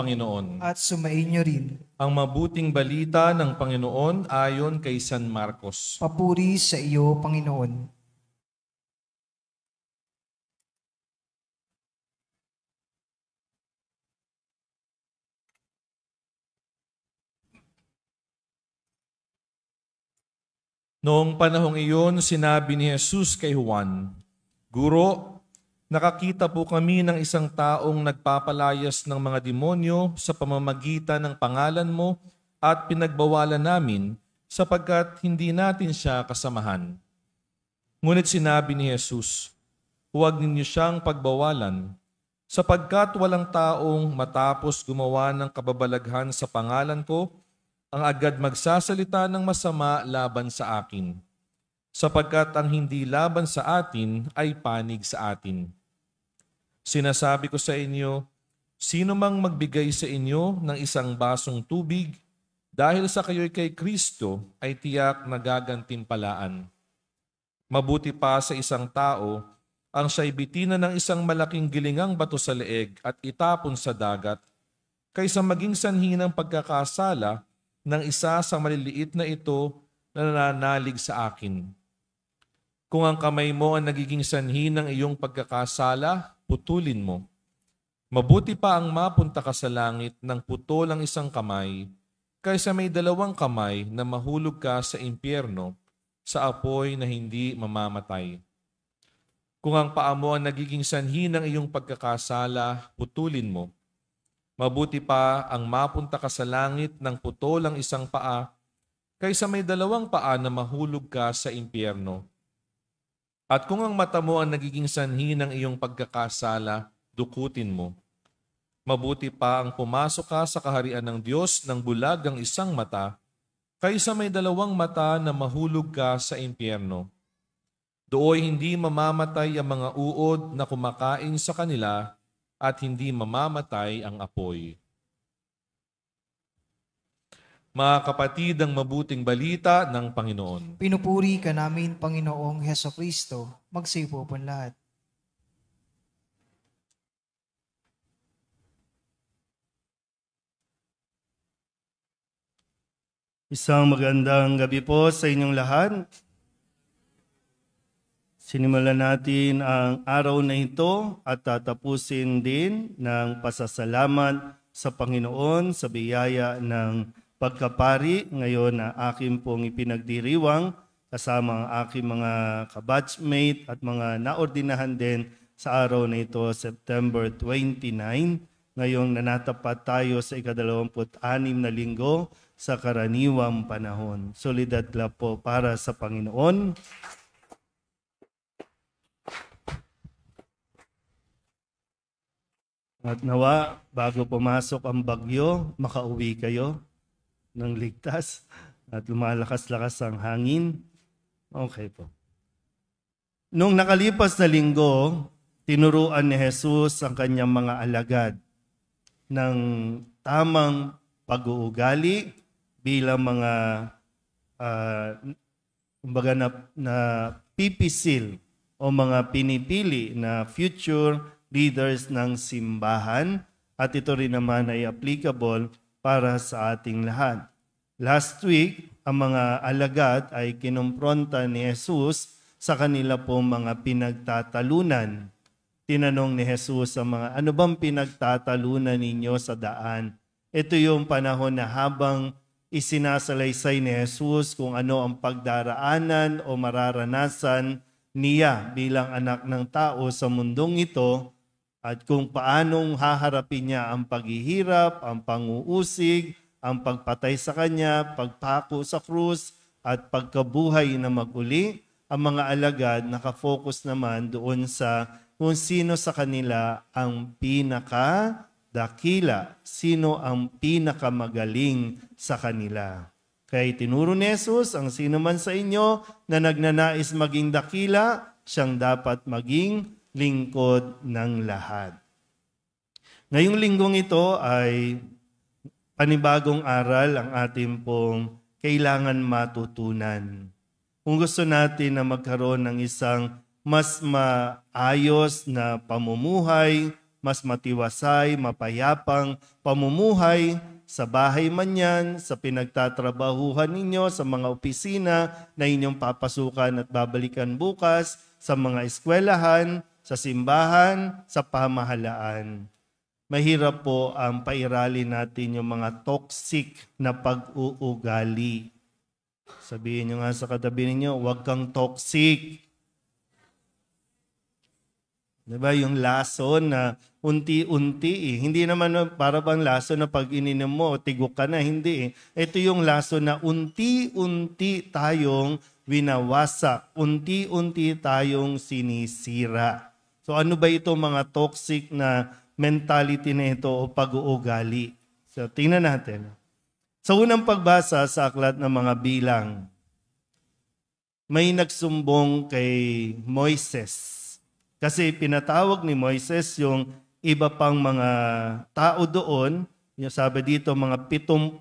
Panginoon. At sumainyo rin. Ang mabuting balita ng Panginoon ayon kay San Marcos. Papuri sa iyo, Panginoon. Noong panahong iyon, sinabi ni Jesus kay Juan, "Guro, nakakita po kami ng isang taong nagpapalayas ng mga demonyo sa pamamagitan ng pangalan mo at pinagbawalan namin sapagkat hindi natin siya kasamahan." Ngunit sinabi ni Jesus, "Huwag ninyo siyang pagbawalan, sapagkat walang taong matapos gumawa ng kababalaghan sa pangalan ko, ang agad magsasalita ng masama laban sa akin, sapagkat ang hindi laban sa atin ay panig sa atin. Sinasabi ko sa inyo, sino mang magbigay sa inyo ng isang basong tubig, dahil sa kayo'y kay Kristo, ay tiyak na gagantimpalaan. Mabuti pa sa isang tao, ang siya'y bitinan ng isang malaking gilingang bato sa leeg at itapon sa dagat, kaysa maging sanhi ng pagkakasala ng isa sa maliliit na ito na nananalig sa akin. Kung ang kamay mo ang nagiging sanhi ng iyong pagkakasala, putulin mo. Mabuti pa ang mapunta ka sa langit ng putol ang isang kamay, kaysa may dalawang kamay na mahulog ka sa impyerno, sa apoy na hindi mamamatay. Kung ang paa mo ang nagiging sanhi ng iyong pagkakasala, putulin mo. Mabuti pa ang mapunta ka sa langit ng putol ang isang paa, kaysa may dalawang paa na mahulog ka sa impyerno. At kung ang mata mo ang nagiging sanhi ng iyong pagkakasala, dukutin mo. Mabuti pa ang pumasok ka sa kaharian ng Diyos ng bulag ang isang mata, kaysa may dalawang mata na mahulog ka sa impyerno. Dooy hindi mamamatay ang mga uod na kumakain sa kanila, at hindi mamamatay ang apoy." Mga kapatid, ang mabuting balita ng Panginoon. Pinupuri ka namin, Panginoong Hesukristo. Magsipo po lahat. Isang magandang gabi po sa inyong lahat. Sinimulan natin ang araw na ito at tatapusin din ng pasasalamat sa Panginoon sa biyaya ng pagkapari ngayon na aking pong ipinagdiriwang kasama ang aking mga kabatchmate at mga naordinahan din sa araw na ito, September 29. Ngayong nanatapat tayo sa ika-26 na linggo sa karaniwang panahon. Solidad la po para sa Panginoon. At nawa, bago pumasok ang bagyo, makauwi kayo ng ligtas at lumalakas-lakas ang hangin. Okay po. Nung nakalipas na linggo, tinuruan ni Jesus ang kanyang mga alagad ng tamang pag-uugali bilang mga na pipisil o mga pinipili na future leaders ng simbahan, at ito rin naman ay applicable para sa ating lahat. Last week, ang mga alagad ay kinumpronta ni Jesus sa kanila pong mga pinagtatalunan. Tinanong ni Jesus sa mga, ano bang pinagtatalunan ninyo sa daan? Ito yung panahon na habang isinasalaysay ni Jesus kung ano ang pagdaraanan o mararanasan niya bilang anak ng tao sa mundong ito, at kung paanong haharapin niya ang paghihirap, ang panguusig, ang pagpatay sa kanya, pagpako sa krus, at pagkabuhay na maguli. Ang mga alagad nakafocus naman doon sa kung sino sa kanila ang pinakadakila, sino ang pinakamagaling sa kanila. Kaya tinuro ni Jesus, ang sino man sa inyo na nagnanais maging dakila, siyang dapat maging lingkod ng lahat. Ngayong linggong ito ay panibagong aral ang ating pong kailangan matutunan. Kung gusto natin na magkaroon ng isang mas maayos na pamumuhay, mas matiwasay, mapayapang pamumuhay sa bahay man yan, sa pinagtatrabahuhan ninyo, sa mga opisina na inyong papasukan at babalikan bukas, sa mga eskwelahan, sa simbahan, sa pamahalaan. Mahirap po ang pairalin natin yung mga toxic na pag-uugali. Sabihin nyo nga sa katabi ninyo, huwag kang toxic. Diba? Yung lason na unti-unti Hindi naman para bang lason na pag ininom mo, tigok ka na. Hindi Ito yung lason na unti-unti tayong winawasak. Unti-unti tayong sinisira. So ano ba ito mga toxic na mentality na ito o pag-uugali? So tingnan natin. Sa unang pagbasa sa aklat ng mga bilang, may nagsumbong kay Moises. Kasi pinatawag ni Moises yung iba pang mga tao doon, yung sabi dito mga 70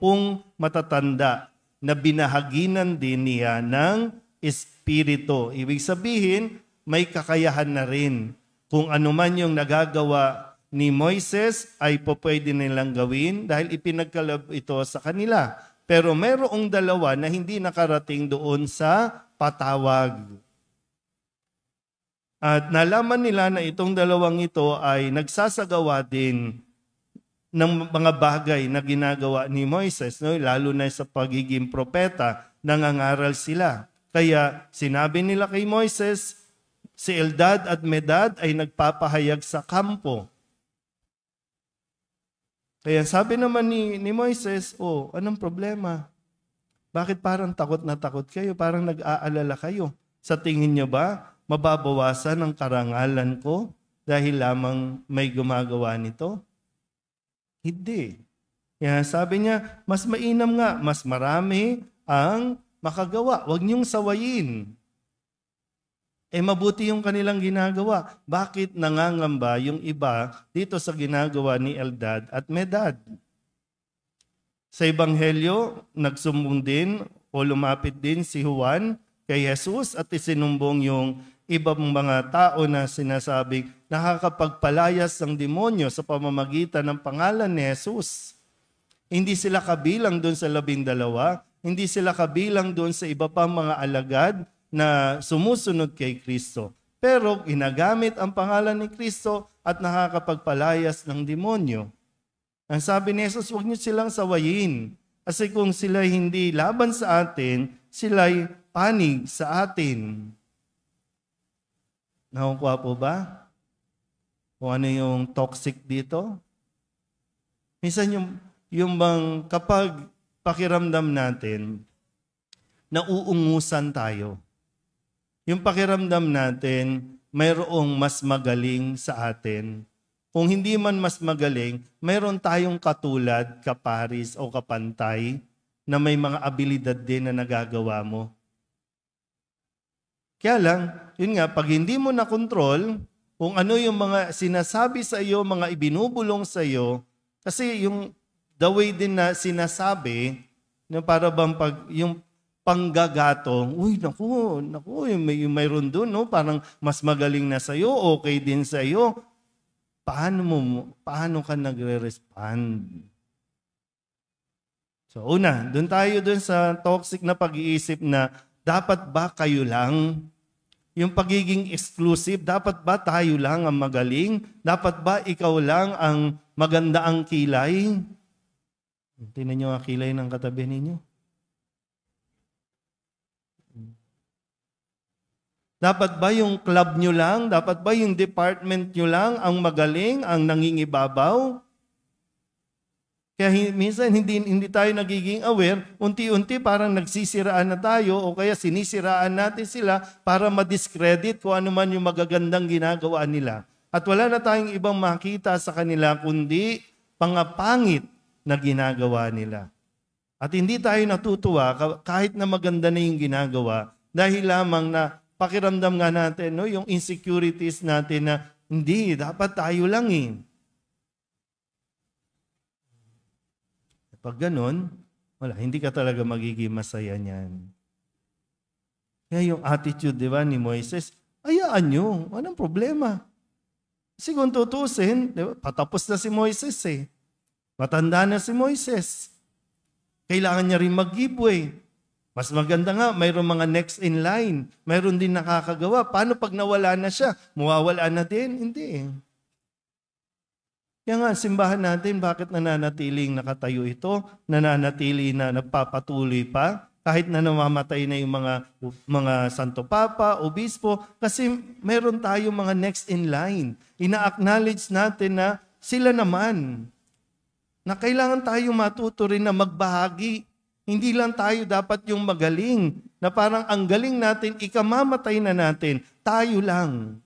matatanda na binahaginan din niya ng Espiritu. Ibig sabihin, may kakayahan na rin. Kung ano man yung nagagawa ni Moises ay pwede nilang gawin dahil ipinagkaloob ito sa kanila. Pero mayroong dalawa na hindi nakarating doon sa patawag. At nalaman nila na itong dalawang ito ay nagsasagawa din ng mga bagay na ginagawa ni Moises, no? Lalo na sa pagiging propeta, nangangaral sila. Kaya sinabi nila kay Moises, si Eldad at Medad ay nagpapahayag sa kampo. Kaya sabi naman ni Moises, anong problema? Bakit parang takot na takot kayo? Parang nag-aalala kayo. Sa tingin nyo ba, mababawasan ang karangalan ko dahil lamang may gumagawa nito? Hindi. Kaya sabi niya, mas mainam nga, mas marami ang makagawa. Huwag niyong sawayin. Mabuti yung kanilang ginagawa. Bakit nangangamba yung iba dito sa ginagawa ni Eldad at Medad? Sa Ebanghelyo, nagsumbong din o lumapit din si Juan kay Jesus at isinumbong yung ibang mga tao na sinasabing nakakapagpalayas ng demonyo sa pamamagitan ng pangalan ni Jesus. Hindi sila kabilang doon sa 12, hindi sila kabilang doon sa iba pang mga alagad na sumusunod kay Kristo. Pero ginagamit ang pangalan ni Kristo at nakakapagpalayas ng demonyo. Ang sabi ni Jesus, huwag niyo silang sawayin. Kasi kung sila hindi laban sa atin, sila'y panig sa atin. Nakukuha po ba? Kung ano yung toxic dito? Minsan yung bang kapag pakiramdam natin, nauungusan tayo. Yung pakiramdam natin, mayroong mas magaling sa atin. Kung hindi man mas magaling, mayroon tayong katulad, kaparis o kapantay na may mga abilidad din na nagagawa mo. Kaya lang, yun nga, pag hindi mo na control kung ano yung mga sinasabi sa iyo, mga ibinubulong sa iyo, kasi yung the way din na sinasabi, na para bang yung panggagatong, naku, yung mayroon doon, no? Parang mas magaling na sa iyo, okay din sa iyo. Paano ka nagre-respond? So una, doon tayo sa toxic na pag-iisip na dapat ba kayo lang? Yung pagiging exclusive, dapat ba tayo lang ang magaling? Dapat ba ikaw lang ang maganda ang kilay? Tingnan niyo ang kilay ng katabi ninyo. Dapat ba yung club nyo lang? Dapat ba yung department nyo lang ang magaling, ang nangingibabaw? Kaya minsan hindi tayo nagiging aware, unti-unti parang nagsisiraan na tayo o kaya sinisiraan natin sila para ma-discredit kung ano man yung magagandang ginagawa nila. At wala na tayong ibang makita sa kanila kundi pangapangit na ginagawa nila. At hindi tayo natutuwa kahit na maganda na yung ginagawa dahil lamang na pakiramdam nga natin, no, yung insecurities natin na hindi, dapat tayo lang eh. Pag ganun, hindi ka talaga magiging masaya niyan. Kaya yung attitude, di ba, ni Moises, hayaan nyo, anong problema? Kasi kung tutusin, di ba, patapos na si Moises eh. Matanda na si Moises. Kailangan niya rin mag-giveaway. Mas maganda nga, mayroong mga next in line. Mayroon din nakakagawa. Paano pag nawala na siya? Mawawala na din? Hindi. Kaya nga, simbahan natin, bakit nananatiling nakatayo ito? Nananatili na nagpapatuloy pa? Kahit na namamatay na yung mga Santo Papa, Obispo, kasi mayroon tayong mga next in line. Ina-acknowledge natin na sila naman. Na kailangan tayo matuto rin na magbahagi. Hindi lang tayo dapat yung magaling. Na parang ang galing natin, ikamamatay na natin. Tayo lang.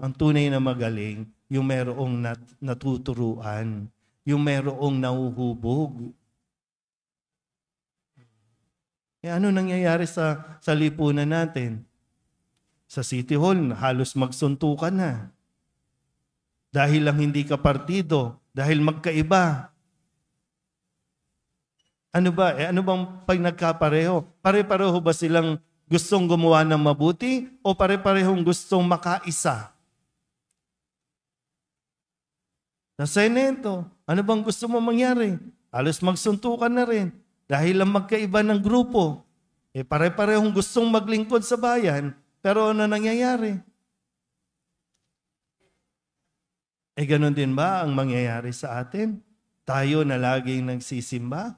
Ang tunay na magaling, yung merong natuturuan. Yung merong nauhubog. Ano nangyayari sa lipunan natin? Sa City Hall, halos magsuntukan na. Dahil lang hindi ka partido, dahil magkaiba. Ano ba? Ano bang pag nagkapareho? Pare-pareho ba silang gustong gumawa ng mabuti o pare-parehong gustong makaisa? Sa Seneto, ano bang gusto mo mangyari? Halos magsuntukan na rin. Dahil lang magkaiba ng grupo. Pare-parehong gustong maglingkod sa bayan, pero ano nangyayari? Ganun din ba ang mangyayari sa atin? Tayo na laging nagsisimba?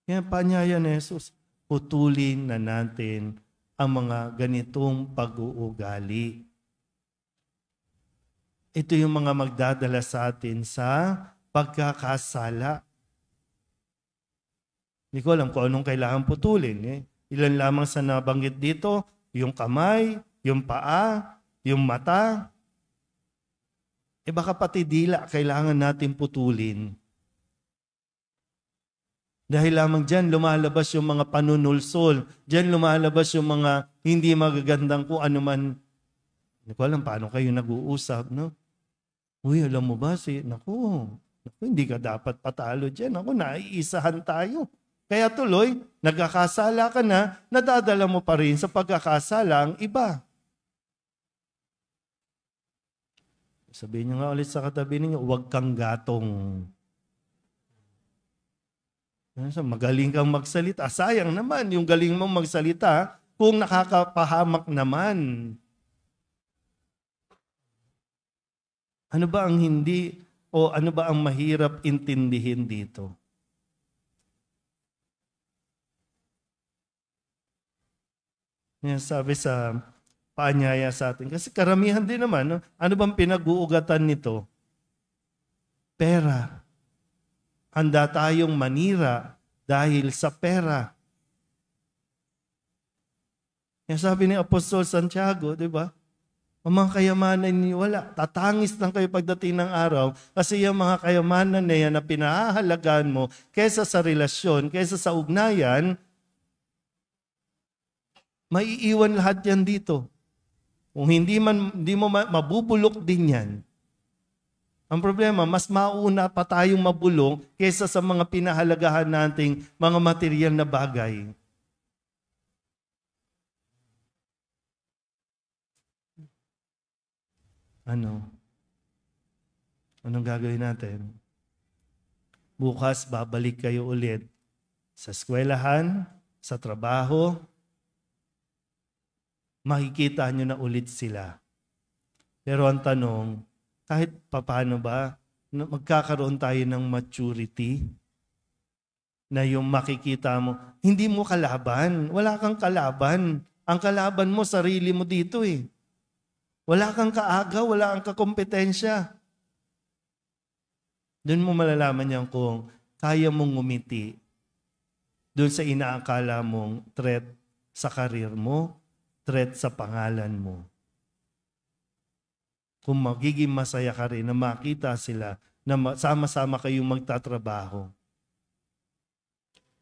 Kaya panyaya ni Jesus, putulin na natin ang mga ganitong pag-uugali. Ito yung mga magdadala sa atin sa pagkakasala. Hindi ko alam kung anong kailangan putulin. Ilan lamang sa nabanggit dito, yung kamay, yung paa, yung mata. Baka pati dila kailangan natin putulin. Dahil lamang dyan lumalabas yung mga panunulsol. Dyan lumalabas yung mga hindi magagandang kung ano man. Hindi ko alam paano kayo nag-uusap, no? Uy, alam mo ba naku, hindi ka dapat patalo dyan. Ako, naiisahan tayo. Kaya tuloy, nagkakasala ka na, nadadala mo pa rin sa pagkakasala ang iba. Sabihin niyo nga ulit sa katabi ninyo, huwag kang gatong. Magaling kang magsalita. Sayang naman yung galing mong magsalita kung nakakapahamak naman. Ano ba ang hindi o ano ba ang mahirap intindihin dito? Yan sabi sa paanyaya sa atin. Kasi karamihan din naman, no? Ano bang pinag-uugatan nito? Pera. Handa tayong manira dahil sa pera. Yan sabi ni Apostol Santiago, di ba? Ang mga kayamanan niyo wala. Tatangis lang kayo pagdating ng araw kasi yung mga kayamanan na yan na pinahahalagaan mo kaysa sa relasyon, kaysa sa ugnayan, maiiwan lahat yan dito. Kung hindi mo mabubulok din yan. Ang problema, mas mauna pa tayong mabulong kaysa sa mga pinahalagahan nating mga material na bagay. Anong gagawin natin? Bukas, babalik kayo ulit sa eskwelahan, sa trabaho. Makikita nyo na ulit sila. Pero ang tanong, kahit paano ba, magkakaroon tayo ng maturity na yung makikita mo, hindi mo kalaban. Wala kang kalaban. Ang kalaban mo, sarili mo dito eh. Wala kang kaaga, wala kang kakompetensya. Doon mo malalaman yan kung kaya mong ngumiti doon sa inaakala mong threat sa karir mo, threat sa pangalan mo. Kung magiging masaya ka rin na makita sila na sama-sama kayong magtatrabaho.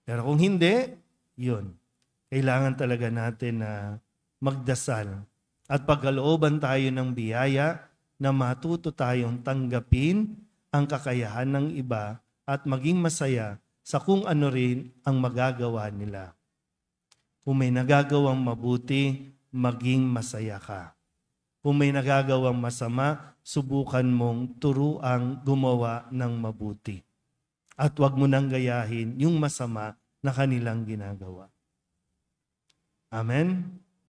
Pero kung hindi, yun. Kailangan talaga natin na magdasal at pagkalooban tayo ng biyaya na matuto tayong tanggapin ang kakayahan ng iba at maging masaya sa kung ano rin ang magagawa nila. Kung may nagagawang mabuti, maging masaya ka. Kung may nagagawang masama, subukan mong turuang gumawa ng mabuti. At huwag mo nang gayahin yung masama na kanilang ginagawa. Amen?